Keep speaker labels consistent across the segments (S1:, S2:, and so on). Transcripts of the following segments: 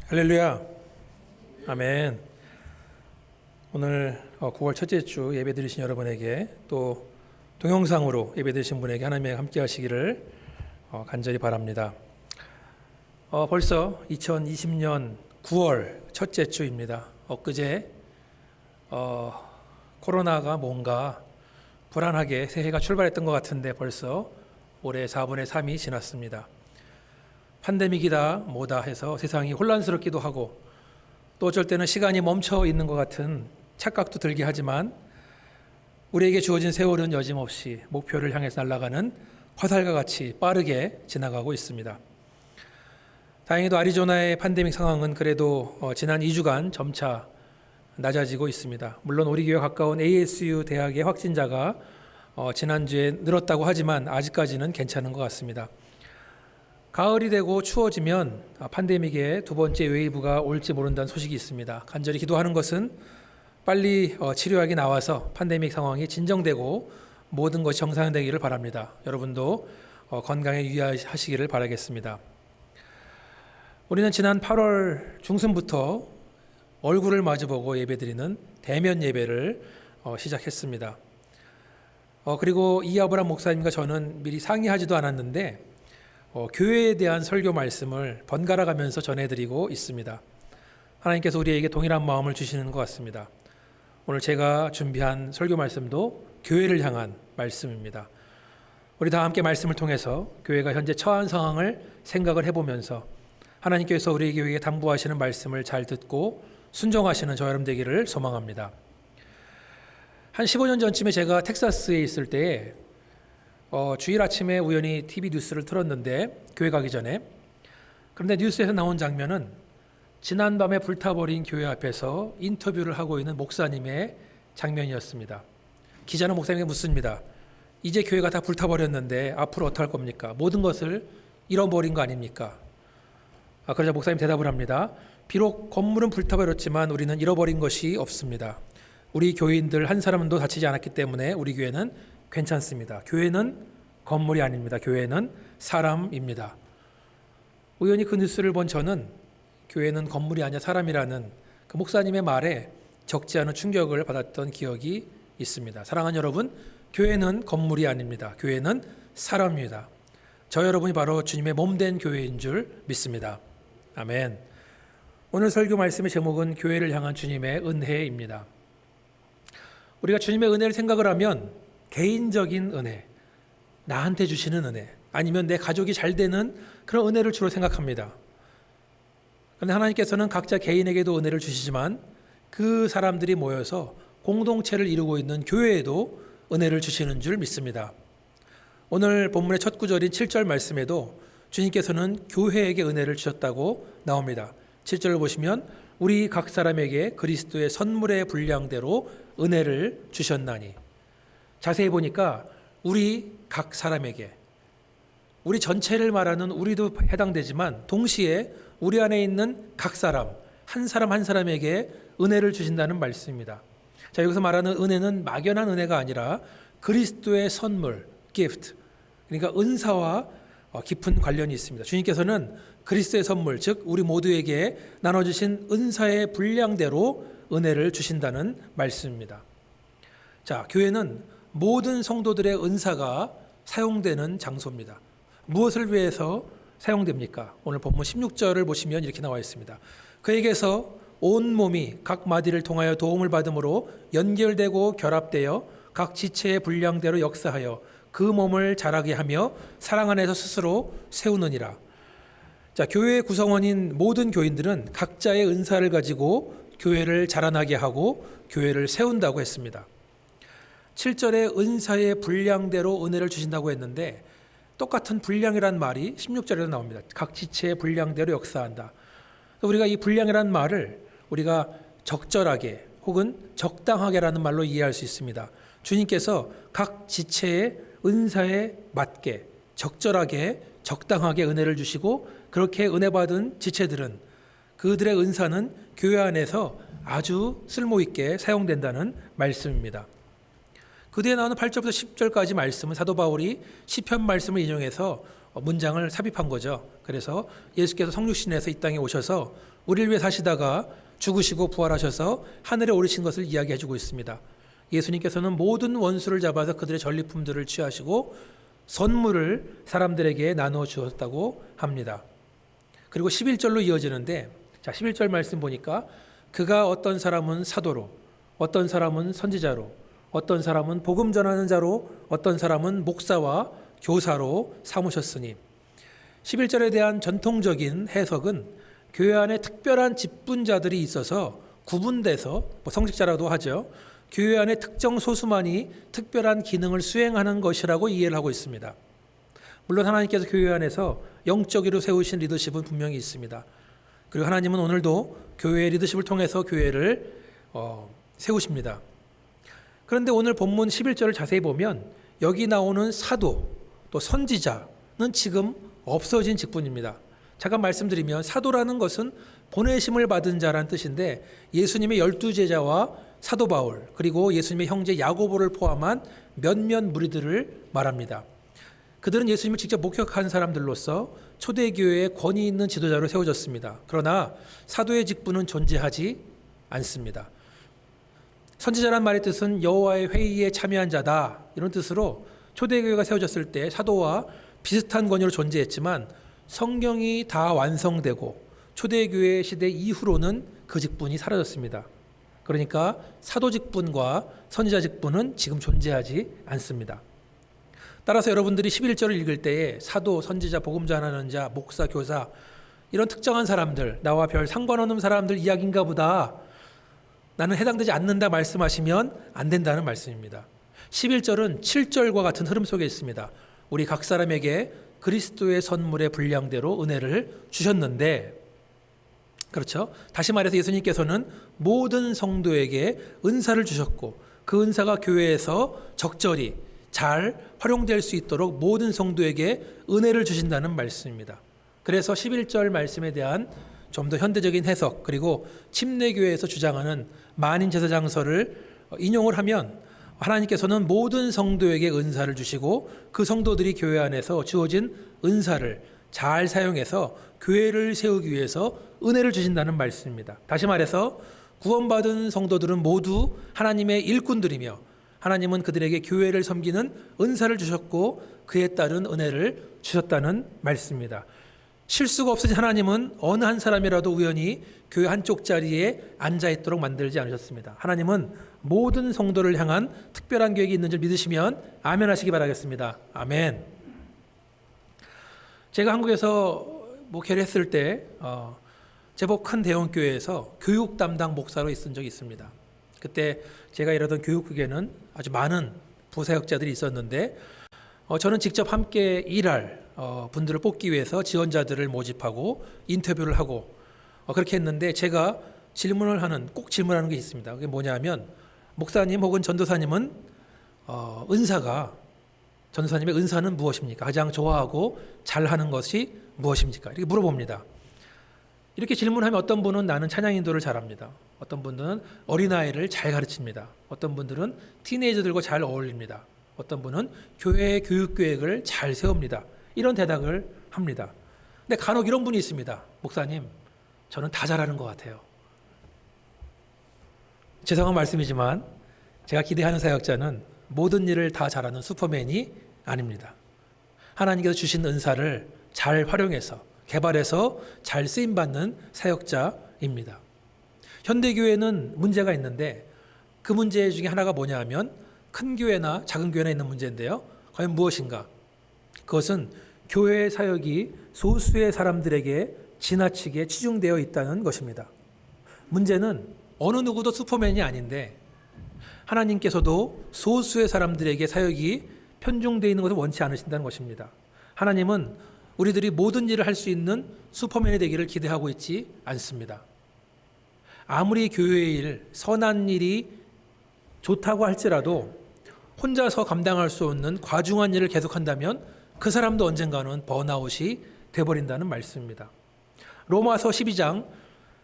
S1: 할렐루야. 아멘. 오늘 9월 첫째 주 예배 드리신 여러분에게 또 동영상으로 예배 드리신 분에게 하나님의 함께 하시기를 간절히 바랍니다. 벌써 2020년 9월 첫째 주입니다. 엊그제 코로나가 뭔가 불안하게 새해가 출발했던 것 같은데 벌써 올해 4분의 3이 지났습니다. 팬데믹이다 뭐다 해서 세상이 혼란스럽기도 하고 또 어쩔 때는 시간이 멈춰 있는 것 같은 착각도 들게 하지만 우리에게 주어진 세월은 여짐없이 목표를 향해서 날아가는 화살과 같이 빠르게 지나가고 있습니다. 다행히도 아리조나의 팬데믹 상황은 그래도 지난 2주간 점차 낮아지고 있습니다. 물론 우리 교회 가까운 ASU 대학의 확진자가 지난주에 늘었다고 하지만 아직까지는 괜찮은 것 같습니다. 가을이 되고 추워지면 팬데믹의 두 번째 웨이브가 올지 모른다는 소식이 있습니다. 간절히 기도하는 것은 빨리 치료약이 나와서 팬데믹 상황이 진정되고 모든 것이 정상되기를 바랍니다. 여러분도 건강에 유의하시기를 바라겠습니다. 우리는 지난 8월 중순부터 얼굴을 마주보고 예배드리는 대면 예배를 시작했습니다. 그리고 이아브람 목사님과 저는 미리 상의하지도 않았는데 교회에 대한 설교 말씀을 번갈아 가면서 전해드리고 있습니다. 하나님께서 우리에게 동일한 마음을 주시는 것 같습니다. 오늘 제가 준비한 설교 말씀도 교회를 향한 말씀입니다. 우리 다 함께 말씀을 통해서 교회가 현재 처한 상황을 생각을 해보면서 하나님께서 우리 교회에 당부하시는 말씀을 잘 듣고 순종하시는 저 여러분 되기를 소망합니다. 한 15년 전쯤에 제가 텍사스에 있을 때에 주일 아침에 우연히 TV 뉴스를 틀었는데 교회 가기 전에 그런데 뉴스에서 나온 장면은 지난밤에 불타버린 교회 앞에서 인터뷰를 하고 있는 목사님의 장면이었습니다. 기자는 목사님에게 묻습니다. 이제 교회가 다 불타버렸는데 앞으로 어떡할 겁니까? 모든 것을 잃어버린 거 아닙니까? 그러자 목사님 대답을 합니다. 비록 건물은 불타버렸지만 우리는 잃어버린 것이 없습니다. 우리 교인들 한 사람도 다치지 않았기 때문에 우리 교회는 괜찮습니다. 교회는 건물이 아닙니다. 교회는 사람입니다. 우연히 그 뉴스를 본 저는 교회는 건물이 아니라 사람이라는 그 목사님의 말에 적지 않은 충격을 받았던 기억이 있습니다. 사랑하는 여러분, 교회는 건물이 아닙니다. 교회는 사람입니다. 저 여러분이 바로 주님의 몸된 교회인 줄 믿습니다. 아멘. 오늘 설교 말씀의 제목은 교회를 향한 주님의 은혜입니다. 우리가 주님의 은혜를 생각을 하면 개인적인 은혜, 나한테 주시는 은혜, 아니면 내 가족이 잘 되는 그런 은혜를 주로 생각합니다. 그런데 하나님께서는 각자 개인에게도 은혜를 주시지만 그 사람들이 모여서 공동체를 이루고 있는 교회에도 은혜를 주시는 줄 믿습니다. 오늘 본문의 첫 구절인 7절 말씀에도 주님께서는 교회에게 은혜를 주셨다고 나옵니다. 7절을 보시면 우리 각 사람에게 그리스도의 선물의 분량대로 은혜를 주셨나니. 자세히 보니까 우리 각 사람에게, 우리 전체를 말하는 우리도 해당되지만 동시에 우리 안에 있는 각 사람, 한 사람 한 사람에게 은혜를 주신다는 말씀입니다. 자, 여기서 말하는 은혜는 막연한 은혜가 아니라 그리스도의 선물, gift, 그러니까 은사와 깊은 관련이 있습니다. 주님께서는 그리스도의 선물, 즉 우리 모두에게 나눠주신 은사의 분량대로 은혜를 주신다는 말씀입니다. 자, 교회는 모든 성도들의 은사가 사용되는 장소입니다. 무엇을 위해서 사용됩니까? 오늘 본문 16절을 보시면 이렇게 나와 있습니다. 그에게서 온 몸이 각 마디를 통하여 도움을 받음으로 연결되고 결합되어 각 지체의 분량대로 역사하여 그 몸을 자라게 하며 사랑 안에서 스스로 세우느니라. 자, 교회의 구성원인 모든 교인들은 각자의 은사를 가지고 교회를 자라나게 하고 교회를 세운다고 했습니다. 7절에 은사의 분량대로 은혜를 주신다고 했는데 똑같은 분량이란 말이 16절에도 나옵니다. 각 지체의 분량대로 역사한다. 우리가 이 분량이란 말을 우리가 적절하게 혹은 적당하게라는 말로 이해할 수 있습니다. 주님께서 각 지체의 은사에 맞게 적절하게 적당하게 은혜를 주시고 그렇게 은혜 받은 지체들은 그들의 은사는 교회 안에서 아주 쓸모있게 사용된다는 말씀입니다. 그 뒤에 나오는 8절부터 10절까지 말씀은 사도 바울이 시편 말씀을 인용해서 문장을 삽입한 거죠. 그래서 예수께서 성육신에서 이 땅에 오셔서 우리를 위해 사시다가 죽으시고 부활하셔서 하늘에 오르신 것을 이야기해 주고 있습니다. 예수님께서는 모든 원수를 잡아서 그들의 전리품들을 취하시고 선물을 사람들에게 나누어 주었다고 합니다. 그리고 11절로 이어지는데, 자, 11절 말씀 보니까 그가 어떤 사람은 사도로, 어떤 사람은 선지자로, 어떤 사람은 복음 전하는 자로, 어떤 사람은 목사와 교사로 삼으셨으니, 11절에 대한 전통적인 해석은 교회 안에 특별한 직분자들이 있어서 구분돼서 성직자라도 하죠. 교회 안에 특정 소수만이 특별한 기능을 수행하는 것이라고 이해를 하고 있습니다. 물론 하나님께서 교회 안에서 영적으로 세우신 리더십은 분명히 있습니다. 그리고 하나님은 오늘도 교회의 리더십을 통해서 교회를 세우십니다. 그런데 오늘 본문 11절을 자세히 보면 여기 나오는 사도 또 선지자는 지금 없어진 직분입니다. 잠깐 말씀드리면 사도라는 것은 보내심을 받은 자라는 뜻인데, 예수님의 12제자와 사도 바울 그리고 예수님의 형제 야고보를 포함한 몇몇 무리들을 말합니다. 그들은 예수님을 직접 목격한 사람들로서 초대교회의 권위 있는 지도자로 세워졌습니다. 그러나 사도의 직분은 존재하지 않습니다. 선지자란 말의 뜻은 여호와의 회의에 참여한 자다, 이런 뜻으로 초대교회가 세워졌을 때 사도와 비슷한 권위로 존재했지만 성경이 다 완성되고 초대교회 시대 이후로는 그 직분이 사라졌습니다. 그러니까 사도 직분과 선지자 직분은 지금 존재하지 않습니다. 따라서 여러분들이 11절을 읽을 때에 사도, 선지자, 복음 전하는 자, 목사, 교사, 이런 특정한 사람들, 나와 별 상관없는 사람들 이야기인가 보다, 나는 해당되지 않는다 말씀하시면 안 된다는 말씀입니다. 11절은 7절과 같은 흐름 속에 있습니다. 우리 각 사람에게 그리스도의 선물의 분량대로 은혜를 주셨는데, 그렇죠? 다시 말해서 예수님께서는 모든 성도에게 은사를 주셨고 그 은사가 교회에서 적절히 잘 활용될 수 있도록 모든 성도에게 은혜를 주신다는 말씀입니다. 그래서 11절 말씀에 대한 좀 더 현대적인 해석, 그리고 침례교회에서 주장하는 만인제사장서를 인용을 하면 하나님께서는 모든 성도에게 은사를 주시고 그 성도들이 교회 안에서 주어진 은사를 잘 사용해서 교회를 세우기 위해서 은혜를 주신다는 말씀입니다. 다시 말해서 구원받은 성도들은 모두 하나님의 일꾼들이며 하나님은 그들에게 교회를 섬기는 은사를 주셨고 그에 따른 은혜를 주셨다는 말씀입니다. 실수가 없으신 하나님은 어느 한 사람이라도 우연히 교회 한쪽 자리에 앉아있도록 만들지 않으셨습니다. 하나님은 모든 성도를 향한 특별한 계획이 있는 줄 믿으시면 아멘 하시기 바라겠습니다. 아멘. 제가 한국에서 목회를 했을 때 제법 큰 대형교회에서 교육 담당 목사로 있은 적이 있습니다. 그때 제가 일하던 교육국에는 아주 많은 부사역자들이 있었는데 저는 직접 함께 일할 분들을 뽑기 위해서 지원자들을 모집하고 인터뷰를 하고 그렇게 했는데, 제가 꼭 질문하는 게 있습니다. 그게 뭐냐면, 목사님 혹은 전도사님은 전도사님의 은사는 무엇입니까? 가장 좋아하고 잘하는 것이 무엇입니까? 이렇게 물어봅니다. 이렇게 질문하면 어떤 분은 나는 찬양 인도를 잘합니다. 어떤 분들은 어린아이를 잘 가르칩니다. 어떤 분들은 티네이저들과 잘 어울립니다. 어떤 분은 교회의 교육 계획을 잘 세웁니다. 이런 대답을 합니다. 근데 간혹 이런 분이 있습니다. 목사님, 저는 다 잘하는 것 같아요. 죄송한 말씀이지만 제가 기대하는 사역자는 모든 일을 다 잘하는 슈퍼맨이 아닙니다. 하나님께서 주신 은사를 잘 활용해서 개발해서 잘 쓰임받는 사역자입니다. 현대교회는 문제가 있는데 그 문제 중에 하나가 뭐냐 하면 큰 교회나 작은 교회나 있는 문제인데요. 과연 무엇인가? 그것은 교회의 사역이 소수의 사람들에게 지나치게 치중되어 있다는 것입니다. 문제는 어느 누구도 슈퍼맨이 아닌데 하나님께서도 소수의 사람들에게 사역이 편중되어 있는 것을 원치 않으신다는 것입니다. 하나님은 우리들이 모든 일을 할 수 있는 슈퍼맨이 되기를 기대하고 있지 않습니다. 아무리 교회의 일, 선한 일이 좋다고 할지라도 혼자서 감당할 수 없는 과중한 일을 계속한다면 그 사람도 언젠가는 번아웃이 되어버린다는 말씀입니다. 로마서 12장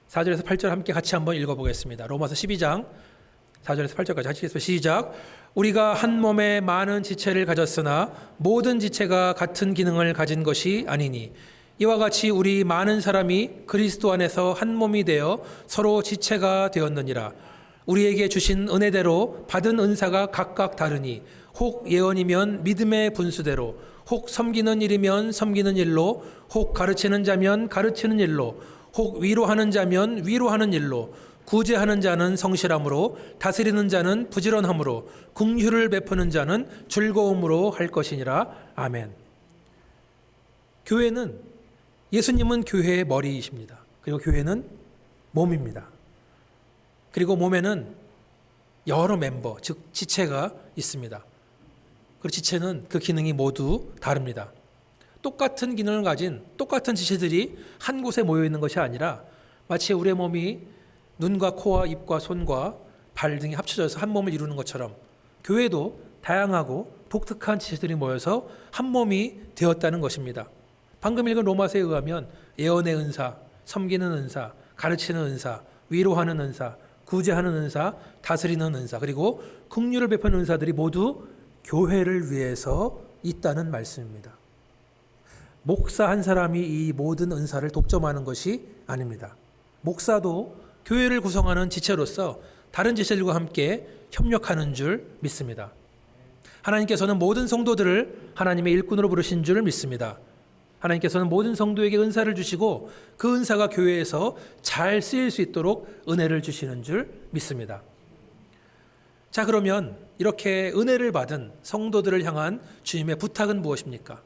S1: 4절에서 8절 함께 같이 한번 읽어보겠습니다. 로마서 12장 4절에서 8절까지 같이 읽겠습니다. 시작. 우리가 한 몸에 많은 지체를 가졌으나 모든 지체가 같은 기능을 가진 것이 아니니 이와 같이 우리 많은 사람이 그리스도 안에서 한 몸이 되어 서로 지체가 되었느니라. 우리에게 주신 은혜대로 받은 은사가 각각 다르니 혹 예언이면 믿음의 분수대로, 혹 섬기는 일이면 섬기는 일로, 혹 가르치는 자면 가르치는 일로, 혹 위로하는 자면 위로하는 일로, 구제하는 자는 성실함으로, 다스리는 자는 부지런함으로, 긍휼을 베푸는 자는 즐거움으로 할 것이니라. 아멘. 교회는, 예수님은 교회의 머리이십니다. 그리고 교회는 몸입니다. 그리고 몸에는 여러 멤버, 즉 지체가 있습니다. 그리고 지체는 그 기능이 모두 다릅니다. 똑같은 기능을 가진 똑같은 지체들이 한 곳에 모여 있는 것이 아니라 마치 우리의 몸이 눈과 코와 입과 손과 발 등이 합쳐져서 한 몸을 이루는 것처럼 교회도 다양하고 독특한 지체들이 모여서 한 몸이 되었다는 것입니다. 방금 읽은 로마서에 의하면 예언의 은사, 섬기는 은사, 가르치는 은사, 위로하는 은사, 구제하는 은사, 다스리는 은사, 그리고 긍휼을 베푸는 은사들이 모두 교회를 위해서 있다는 말씀입니다. 목사 한 사람이 이 모든 은사를 독점하는 것이 아닙니다. 목사도 교회를 구성하는 지체로서 다른 지체들과 함께 협력하는 줄 믿습니다. 하나님께서는 모든 성도들을 하나님의 일꾼으로 부르신 줄 믿습니다. 하나님께서는 모든 성도에게 은사를 주시고 그 은사가 교회에서 잘 쓰일 수 있도록 은혜를 주시는 줄 믿습니다. 자, 그러면 이렇게 은혜를 받은 성도들을 향한 주님의 부탁은 무엇입니까?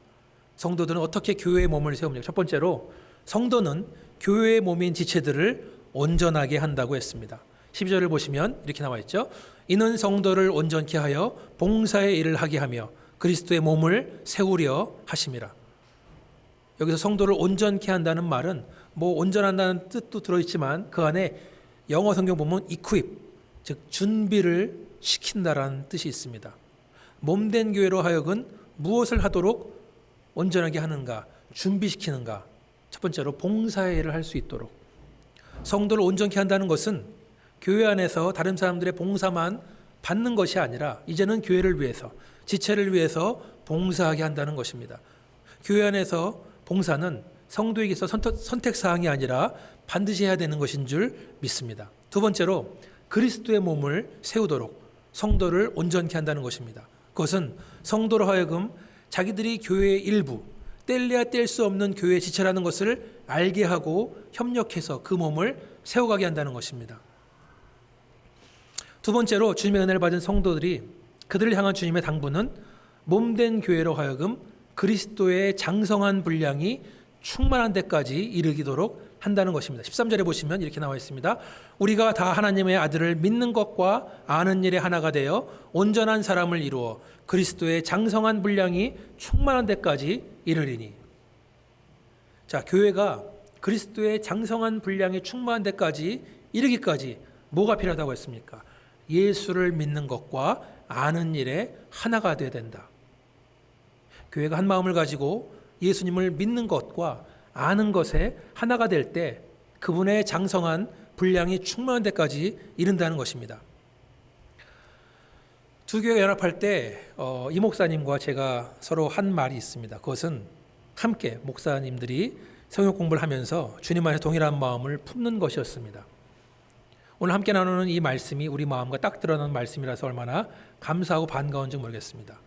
S1: 성도들은 어떻게 교회의 몸을 세웁니까? 첫 번째로 성도는 교회의 몸인 지체들을 온전하게 한다고 했습니다. 12절을 보시면 이렇게 나와 있죠. 이는 성도를 온전케 하여 봉사의 일을 하게 하며 그리스도의 몸을 세우려 하심이라. 여기서 성도를 온전케 한다는 말은 온전한다는 뜻도 들어있지만 그 안에 영어 성경 보면 equip, 즉 준비를 시킨다라는 뜻이 있습니다. 몸된 교회로 하여금 무엇을 하도록 온전하게 하는가, 준비시키는가. 첫 번째로 봉사의 일을 할 수 있도록. 성도를 온전케 한다는 것은 교회 안에서 다른 사람들의 봉사만 받는 것이 아니라 이제는 교회를 위해서, 지체를 위해서 봉사하게 한다는 것입니다. 교회 안에서 봉사는 성도에게서 선택사항이 아니라 반드시 해야 되는 것인 줄 믿습니다. 두 번째로 그리스도의 몸을 세우도록 성도를 온전케 한다는 것입니다. 그것은 성도로 하여금 자기들이 교회의 일부, 뗄래야 뗄 수 없는 교회의 지체라는 것을 알게 하고 협력해서 그 몸을 세워가게 한다는 것입니다. 두 번째로 주님의 은혜를 받은 성도들이 그들을 향한 주님의 당부는 몸된 교회로 하여금 그리스도의 장성한 분량이 충만한 데까지 이르기도록 한다는 것입니다. 13절에 보시면 이렇게 나와 있습니다. 우리가 다 하나님의 아들을 믿는 것과 아는 일에 하나가 되어 온전한 사람을 이루어 그리스도의 장성한 분량이 충만한 데까지 이르리니. 자, 교회가 그리스도의 장성한 분량이 충만한 데까지 이르기까지 뭐가 필요하다고 했습니까? 예수를 믿는 것과 아는 일에 하나가 되어야 된다. 교회가 한 마음을 가지고 예수님을 믿는 것과 아는 것에 하나가 될 때 그분의 장성한 분량이 충만한 데까지 이른다는 것입니다. 두 교회가 연합할 때 이 목사님과 제가 서로 한 말이 있습니다. 그것은 함께 목사님들이 성경 공부를 하면서 주님 안에 동일한 마음을 품는 것이었습니다. 오늘 함께 나누는 이 말씀이 우리 마음과 딱 드러나는 말씀이라서 얼마나 감사하고 반가운지 모르겠습니다.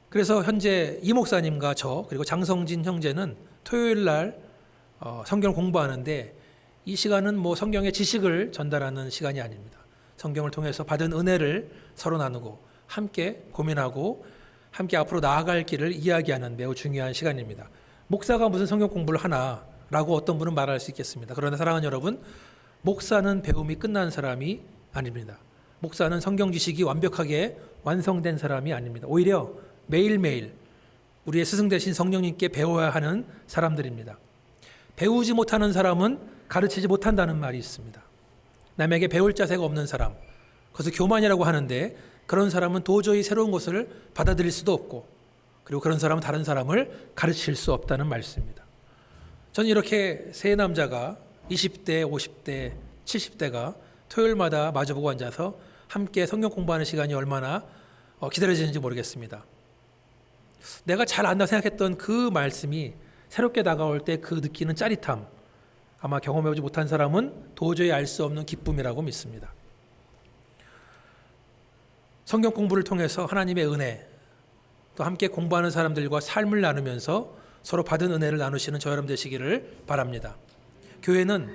S1: 그래서 현재 이 목사님과 저 그리고 장성진 형제는 토요일 날 성경을 공부하는데 이 시간은 성경의 지식을 전달하는 시간이 아닙니다. 성경을 통해서 받은 은혜를 서로 나누고 함께 고민하고 함께 앞으로 나아갈 길을 이야기하는 매우 중요한 시간입니다. 목사가 무슨 성경 공부를 하나라고 어떤 분은 말할 수 있겠습니다. 그러나 사랑하는 여러분, 목사는 배움이 끝난 사람이 아닙니다. 목사는 성경 지식이 완벽하게 완성된 사람이 아닙니다. 오히려 매일매일 우리의 스승 되신 성령님께 배워야 하는 사람들입니다. 배우지 못하는 사람은 가르치지 못한다는 말이 있습니다. 남에게 배울 자세가 없는 사람, 그것을 교만이라고 하는데 그런 사람은 도저히 새로운 것을 받아들일 수도 없고 그리고 그런 사람은 다른 사람을 가르칠 수 없다는 말씀입니다. 저는 이렇게 세 남자가 20대, 50대, 70대가 토요일마다 마주보고 앉아서 함께 성경 공부하는 시간이 얼마나 기다려지는지 모르겠습니다. 내가 잘 안다고 생각했던 그 말씀이 새롭게 다가올 때 그 느끼는 짜릿함, 아마 경험해보지 못한 사람은 도저히 알 수 없는 기쁨이라고 믿습니다. 성경 공부를 통해서 하나님의 은혜, 또 함께 공부하는 사람들과 삶을 나누면서 서로 받은 은혜를 나누시는 저 여러분 되시기를 바랍니다. 교회는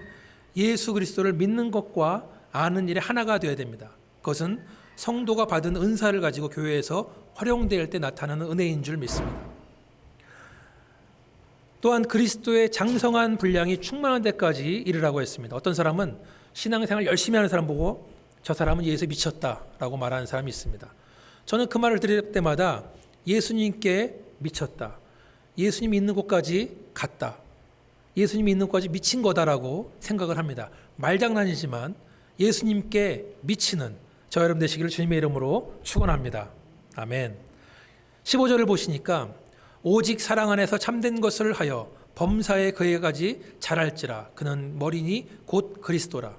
S1: 예수 그리스도를 믿는 것과 아는 일에 하나가 되어야 됩니다. 그것은 성도가 받은 은사를 가지고 교회에서 활용될 때 나타나는 은혜인 줄 믿습니다. 또한 그리스도의 장성한 분량이 충만한 데까지 이르라고 했습니다. 어떤 사람은 신앙생활 열심히 하는 사람 보고 저 사람은 예수에 미쳤다라고 말하는 사람이 있습니다. 저는 그 말을 들을 때마다 예수님께 미쳤다, 예수님 있는 곳까지 갔다, 예수님이 있는 곳까지 미친 거다라고 생각을 합니다. 말장난이지만 예수님께 미치는 저 여러분 되시기를 주님의 이름으로 축원합니다. 아멘. 15절을 보시니까 오직 사랑 안에서 참된 것을 하여 범사에 그에까지 자랄지라 그는 머리니 곧 그리스도라.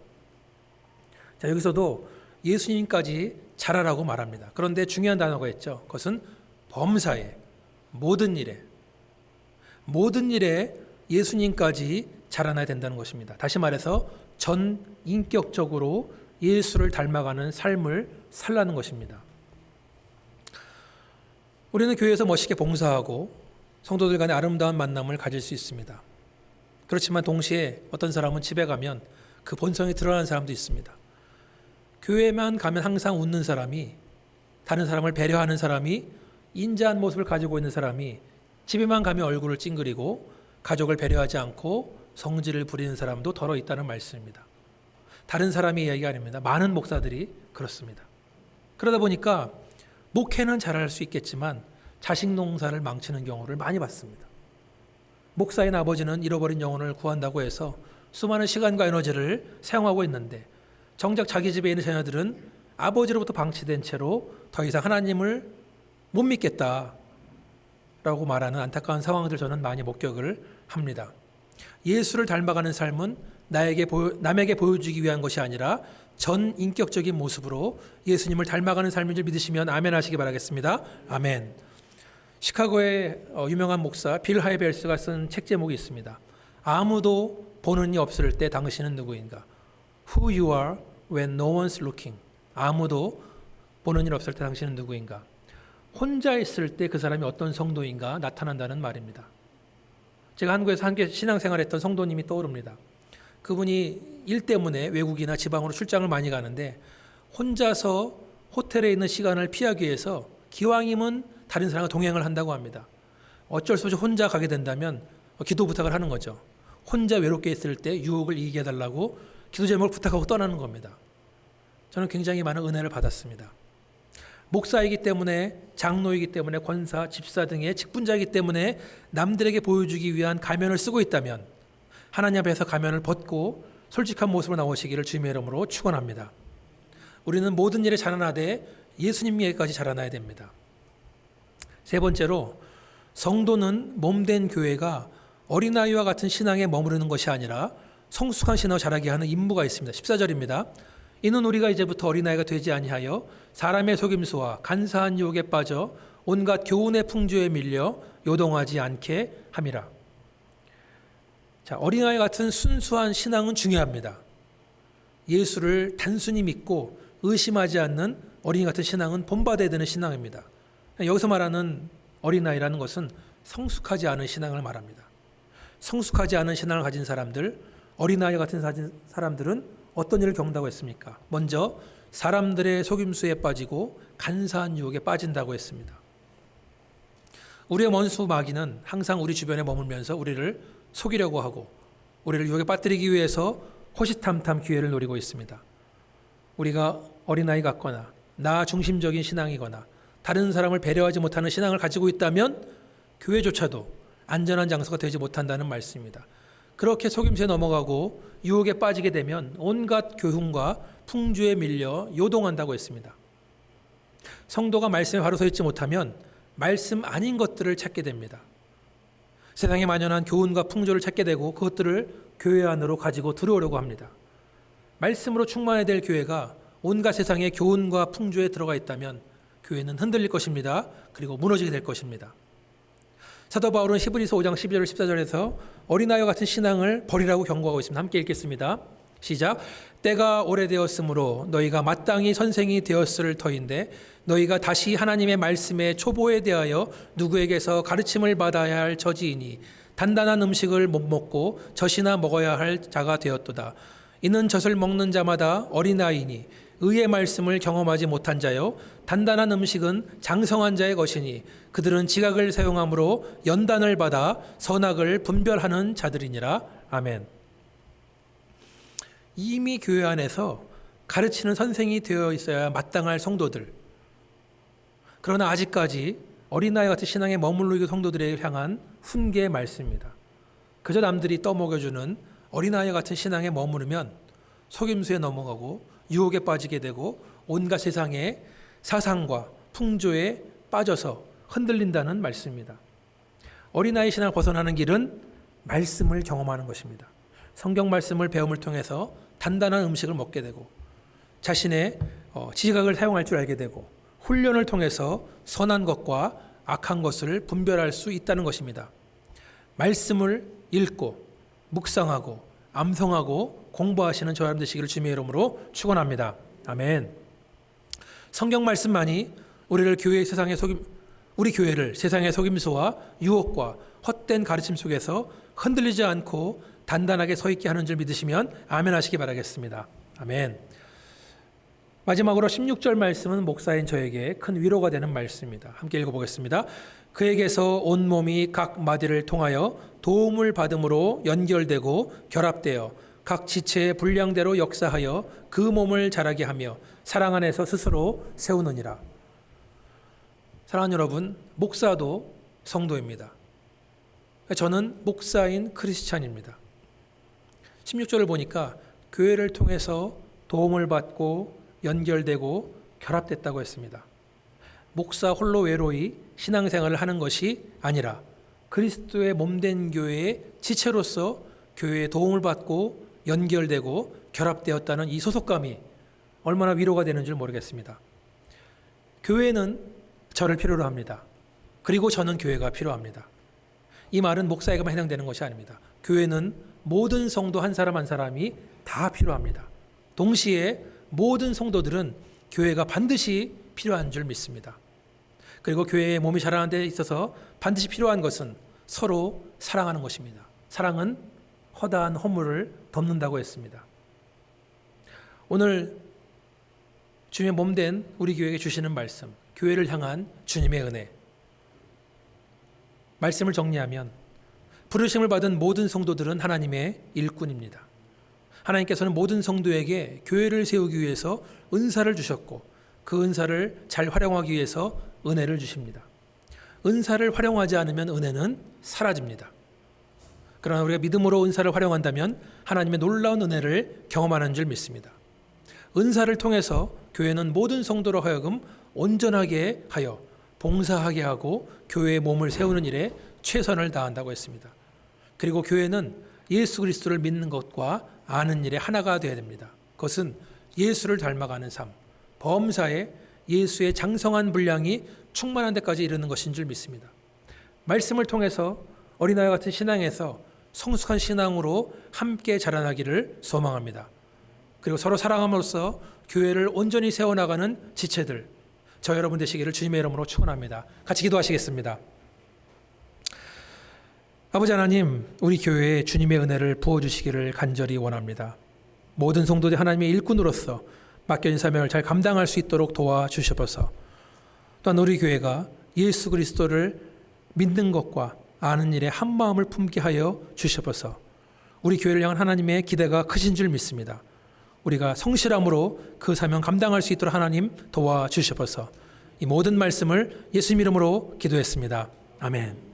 S1: 자, 여기서도 예수님까지 자라라고 말합니다. 그런데 중요한 단어가 있죠. 그것은 범사에, 모든 일에 예수님까지 자라나야 된다는 것입니다. 다시 말해서 전 인격적으로 예수를 닮아가는 삶을 살라는 것입니다. 우리는 교회에서 멋있게 봉사하고 성도들 간의 아름다운 만남을 가질 수 있습니다. 그렇지만 동시에 어떤 사람은 집에 가면 그 본성이 드러나는 사람도 있습니다. 교회만 가면 항상 웃는 사람이, 다른 사람을 배려하는 사람이, 인자한 모습을 가지고 있는 사람이 집에만 가면 얼굴을 찡그리고 가족을 배려하지 않고 성질을 부리는 사람도 더러 있다는 말씀입니다. 다른 사람의 이야기가 아닙니다. 많은 목사들이 그렇습니다. 그러다 보니까 목회는 잘할 수 있겠지만 자식 농사를 망치는 경우를 많이 봤습니다. 목사인 아버지는 잃어버린 영혼을 구한다고 해서 수많은 시간과 에너지를 사용하고 있는데 정작 자기 집에 있는 자녀들은 아버지로부터 방치된 채로 더 이상 하나님을 못 믿겠다라고 말하는 안타까운 상황들 저는 많이 목격을 합니다. 예수를 닮아가는 삶은 남에게 보여주기 위한 것이 아니라 전 인격적인 모습으로 예수님을 닮아가는 삶인 줄 믿으시면 아멘 하시기 바라겠습니다. 아멘. 시카고의 유명한 목사 빌 하이벨스가 쓴 책 제목이 있습니다. 아무도 보는 이 없을 때 당신은 누구인가? Who you are when no one's looking. 아무도 보는 일 없을 때 당신은 누구인가? 혼자 있을 때 그 사람이 어떤 성도인가 나타난다는 말입니다. 제가 한국에서 함께 신앙생활했던 성도님이 떠오릅니다. 그분이 일 때문에 외국이나 지방으로 출장을 많이 가는데 혼자서 호텔에 있는 시간을 피하기 위해서 기왕이면 다른 사람과 동행을 한다고 합니다. 어쩔 수 없이 혼자 가게 된다면 기도 부탁을 하는 거죠. 혼자 외롭게 있을 때 유혹을 이기게 해달라고 기도 제목을 부탁하고 떠나는 겁니다. 저는 굉장히 많은 은혜를 받았습니다. 목사이기 때문에, 장로이기 때문에, 권사, 집사 등의 직분자이기 때문에 남들에게 보여주기 위한 가면을 쓰고 있다면 하나님 앞에서 가면을 벗고 솔직한 모습으로 나오시기를 주님의 이름으로 축원합니다. 우리는 모든 일에 자라나되 예수님에게까지 자라나야 됩니다. 세 번째로, 성도는 몸된 교회가 어린아이와 같은 신앙에 머무르는 것이 아니라 성숙한 신앙을 자라게 하는 임무가 있습니다. 14절입니다. 이는 우리가 이제부터 어린아이가 되지 아니하여 사람의 속임수와 간사한 유혹에 빠져 온갖 교훈의 풍조에 밀려 요동하지 않게 함이라. 자, 어린아이 같은 순수한 신앙은 중요합니다. 예수를 단순히 믿고 의심하지 않는 어린이 같은 신앙은 본받아야 되는 신앙입니다. 여기서 말하는 어린아이라는 것은 성숙하지 않은 신앙을 말합니다. 성숙하지 않은 신앙을 가진 사람들, 어린아이 같은 사람들은 어떤 일을 겪는다고 했습니까? 먼저 사람들의 속임수에 빠지고 간사한 유혹에 빠진다고 했습니다. 우리의 원수 마귀는 항상 우리 주변에 머물면서 우리를 속이려고 하고 우리를 유혹에 빠뜨리기 위해서 호시탐탐 기회를 노리고 있습니다. 우리가 어린아이 같거나 나 중심적인 신앙이거나 다른 사람을 배려하지 못하는 신앙을 가지고 있다면 교회조차도 안전한 장소가 되지 못한다는 말씀입니다. 그렇게 속임수에 넘어가고 유혹에 빠지게 되면 온갖 교훈과 풍조에 밀려 요동한다고 했습니다. 성도가 말씀에 바로 서 있지 못하면 말씀 아닌 것들을 찾게 됩니다. 세상에 만연한 교훈과 풍조를 찾게 되고 그것들을 교회 안으로 가지고 들어오려고 합니다. 말씀으로 충만해야 될 교회가 온갖 세상의 교훈과 풍조에 들어가 있다면 교회는 흔들릴 것입니다. 그리고 무너지게 될 것입니다. 사도 바울은 히브리서 5장 12절 14절에서 어린아이와 같은 신앙을 버리라고 경고하고 있습니다. 함께 읽겠습니다. 시작. 때가 오래되었으므로 너희가 마땅히 선생이 되었을 터인데 너희가 다시 하나님의 말씀의 초보에 대하여 누구에게서 가르침을 받아야 할 처지이니 단단한 음식을 못 먹고 젖이나 먹어야 할 자가 되었도다. 이는 젖을 먹는 자마다 어린아이니 의의 말씀을 경험하지 못한 자요 단단한 음식은 장성한 자의 것이니 그들은 지각을 사용함으로 연단을 받아 선악을 분별하는 자들이니라. 아멘. 이미 교회 안에서 가르치는 선생이 되어 있어야 마땅할 성도들, 그러나 아직까지 어린아이 같은 신앙에 머물러 있는 성도들에 향한 훈계의 말씀입니다. 그저 남들이 떠먹여주는 어린아이 같은 신앙에 머무르면 속임수에 넘어가고 유혹에 빠지게 되고 온갖 세상의 사상과 풍조에 빠져서 흔들린다는 말씀입니다. 어린아이 신앙을 벗어나는 길은 말씀을 경험하는 것입니다. 성경 말씀을 배움을 통해서 단단한 음식을 먹게 되고 자신의 지각을 사용할 줄 알게 되고 훈련을 통해서 선한 것과 악한 것을 분별할 수 있다는 것입니다. 말씀을 읽고 묵상하고 암송하고 공부하시는 저와 여러분 되시기를 주님의 이름으로 축원합니다. 아멘. 성경 말씀만이 우리 교회를 세상의 속임수와 유혹과 헛된 가르침 속에서 흔들리지 않고 단단하게 서 있게 하는 줄 믿으시면 아멘 하시기 바라겠습니다. 아멘. 마지막으로 16절 말씀은 목사인 저에게 큰 위로가 되는 말씀입니다. 함께 읽어보겠습니다. 그에게서 온몸이 각 마디를 통하여 도움을 받음으로 연결되고 결합되어 각 지체의 분량대로 역사하여 그 몸을 자라게 하며 사랑 안에서 스스로 세우느니라. 사랑하는 여러분, 목사도 성도입니다. 저는 목사인 크리스찬입니다. 16절을 보니까 교회를 통해서 도움을 받고 연결되고 결합됐다고 했습니다. 목사 홀로 외로이 신앙생활을 하는 것이 아니라 그리스도의 몸된 교회의 지체로서 교회에 도움을 받고 연결되고 결합되었다는 이 소속감이 얼마나 위로가 되는 줄 모르겠습니다. 교회는 저를 필요로 합니다. 그리고 저는 교회가 필요합니다. 이 말은 목사에게만 해당되는 것이 아닙니다. 교회는 모든 성도 한 사람 한 사람이 다 필요합니다. 동시에 모든 성도들은 교회가 반드시 필요한 줄 믿습니다. 그리고 교회의 몸이 자라는 데 있어서 반드시 필요한 것은 서로 사랑하는 것입니다. 사랑은 허다한 허물을 덮는다고 했습니다. 오늘 주님의 몸된 우리 교회에게 주시는 말씀, 교회를 향한 주님의 은혜. 말씀을 정리하면 부르심을 받은 모든 성도들은 하나님의 일꾼입니다. 하나님께서는 모든 성도에게 교회를 세우기 위해서 은사를 주셨고 그 은사를 잘 활용하기 위해서 은혜를 주십니다. 은사를 활용하지 않으면 은혜는 사라집니다. 그러나 우리가 믿음으로 은사를 활용한다면 하나님의 놀라운 은혜를 경험하는 줄 믿습니다. 은사를 통해서 교회는 모든 성도로 하여금 온전하게 하여 봉사하게 하고 교회의 몸을 세우는 일에 최선을 다한다고 했습니다. 그리고 교회는 예수 그리스도를 믿는 것과 아는 일에 하나가 되어야 됩니다. 그것은 예수를 닮아가는 삶, 범사에 예수의 장성한 분량이 충만한 데까지 이르는 것인 줄 믿습니다. 말씀을 통해서 어린아이 같은 신앙에서 성숙한 신앙으로 함께 자라나기를 소망합니다. 그리고 서로 사랑함으로써 교회를 온전히 세워나가는 지체들, 저 여러분 되시기를 주님의 이름으로 축원합니다. 같이 기도하시겠습니다. 아버지 하나님, 우리 교회에 주님의 은혜를 부어주시기를 간절히 원합니다. 모든 성도들이 하나님의 일꾼으로서 맡겨진 사명을 잘 감당할 수 있도록 도와주셔서 또한 우리 교회가 예수 그리스도를 믿는 것과 아는 일에 한 마음을 품게 하여 주셔서 우리 교회를 향한 하나님의 기대가 크신 줄 믿습니다. 우리가 성실함으로 그 사명 감당할 수 있도록 하나님 도와주셔서 이 모든 말씀을 예수님 이름으로 기도했습니다. 아멘.